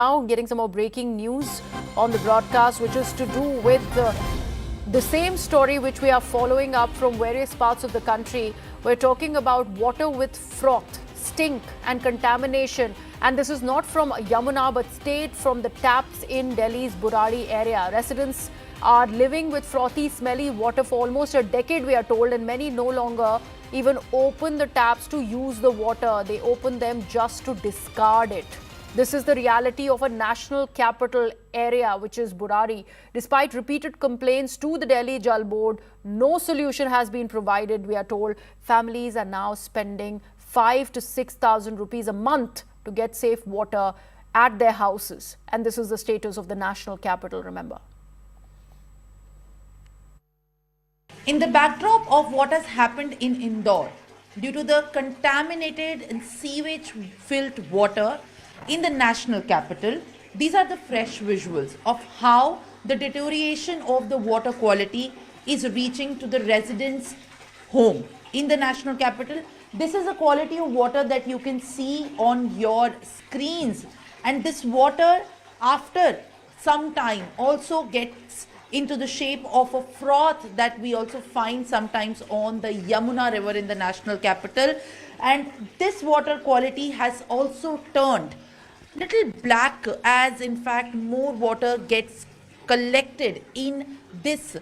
Now getting some more breaking news on the broadcast, which is to do with the same story which we are following up from various parts of the country. We're talking about water with froth, stink and contamination, and this is not from Yamuna but straight from the taps in Delhi's Burari area. Residents are living with frothy, smelly water for almost a decade, we are told, and many no longer even open the taps to use the water. They open them just to discard it. This is the reality of a national capital area, which is Burari. Despite repeated complaints to the Delhi Jal Board, no solution has been provided, we are told. Families are now spending 5,000 to 6,000 rupees a month to get safe water at their houses. And this is the status of the national capital, remember. In the backdrop of what has happened in Indore, due to the contaminated and sewage-filled water in the national capital, these are the fresh visuals of how the deterioration of the water quality is reaching to the residents' home in the national capital. This is the quality of water that you can see on your screens, and this water after some time also gets into the shape of a froth that we also find sometimes on the Yamuna river in the national capital. And this water quality has also turned little black, as in fact more water gets collected in this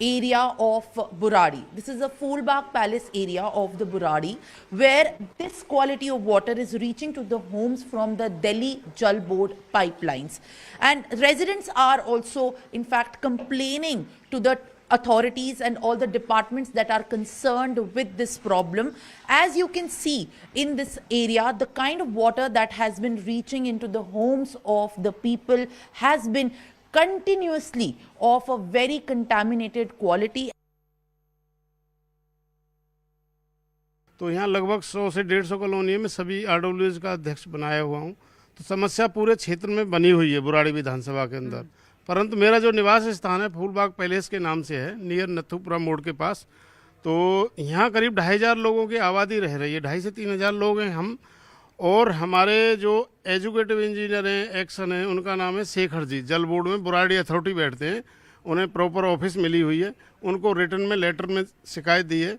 area of Burari. This is a Phoolbagh Palace area of the Burari, where this quality of water is reaching to the homes from the Delhi Jal Board pipelines. And residents are also in fact complaining to the authorities and all the departments that are concerned with this problem. As you can see in this area, the kind of water that has been reaching into the homes of the people has been continuously of a very contaminated quality. तो यहाँ लगभग 100 से 150 colony में सभी RWS का अध्यक्ष बनाया हुआ हूँ। तो समस्या पूरे क्षेत्र में बनी हुई है बुराड़ी विधानसभा के अंदर, परंतु मेरा जो निवास स्थान है फूलबाग पैलेस के नाम से है, नियर नथुपुरा मोड़ के पास। तो यहाँ करीब 2,500 लोगों की आबादी रह रही है, 2,500 से 3,000 लोग हैं हम। और हमारे जो एजुकेटिव इंजीनियर हैं, एक्शन हैं, उनका नाम है शेखर जी, जल बोर्ड में बुराड़ी अथॉरिटी बैठते हैं, उन्हें प्रॉपर ऑफिस मिली हुई है। उनको रिटर्न में लेटर में शिकायत दी है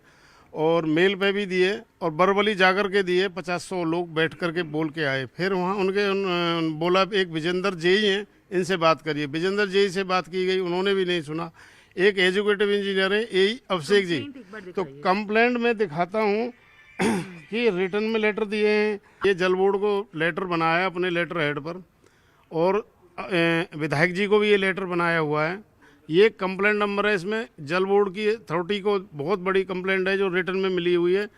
और मेल पे भी दिए और बरबली जाकर के दिए। 50-100 लोग बैठ कर के बोल के आए। फिर वहाँ बोला एक विजेंद्र जेई हैं, इनसे बात करिए। विजेंद्र जेई से बात की गई, उन्होंने भी नहीं सुना। एक एजुकेटिव इंजीनियर है एई अभिषेक जी, तो कंप्लेंट में दिखाता हूँ कि रिटर्न में लेटर दिए हैं। ये जल बोर्ड को लेटर बनाया अपने लेटर हेड पर, और विधायक जी को भी ये लेटर बनाया हुआ है। ये कंप्लेंट नंबर है, इसमें जल बोर्ड की अथॉरिटी को बहुत बड़ी कंप्लेंट है जो रिटर्न में मिली हुई है।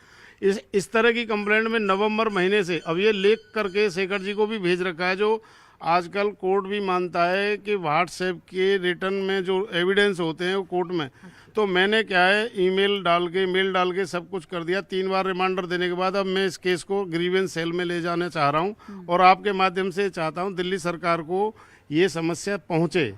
इस तरह की कंप्लेंट में नवंबर महीने से अब ये लिख करके शेखर जी को भी भेज रखा है। जो आजकल कोर्ट भी मानता है कि व्हाट्सएप के रिटर्न में जो एविडेंस होते हैं वो कोर्ट में, तो मैंने क्या है ईमेल डाल के मेल डाल के सब कुछ कर दिया। 3 बार रिमाइंडर देने के बाद अब मैं इस केस को ग्रीवेंस सेल में ले जाना चाह रहा हूं, और आपके माध्यम से चाहता हूं दिल्ली सरकार को ये समस्या पहुंचे।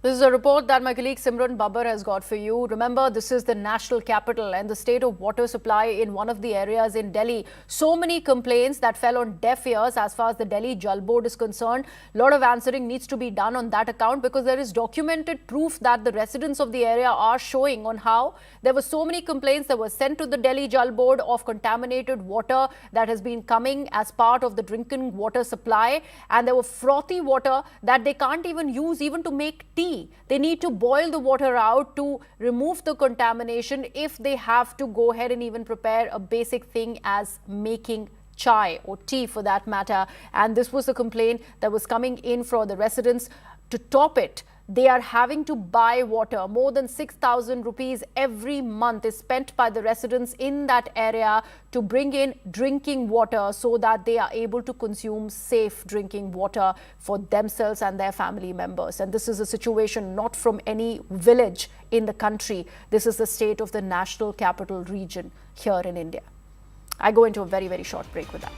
This is a report that my colleague Simran Babbar has got for you. Remember, this is the national capital and the state of water supply in one of the areas in Delhi. So many complaints that fell on deaf ears as far as the Delhi Jal Board is concerned. A lot of answering needs to be done on that account, because there is documented proof that the residents of the area are showing on how there were so many complaints that were sent to the Delhi Jal Board of contaminated water that has been coming as part of the drinking water supply, and there were frothy water that they can't even use even to make tea. They need to boil the water out to remove the contamination if they have to go ahead and even prepare a basic thing as making chai or tea for that matter. And this was a complaint that was coming in from the residents. To top it, they are having to buy water. More than 6,000 rupees every month is spent by the residents in that area to bring in drinking water so that they are able to consume safe drinking water for themselves and their family members. And this is a situation not from any village in the country. This is the state of the national capital region here in India. I go into a very, very short break with that.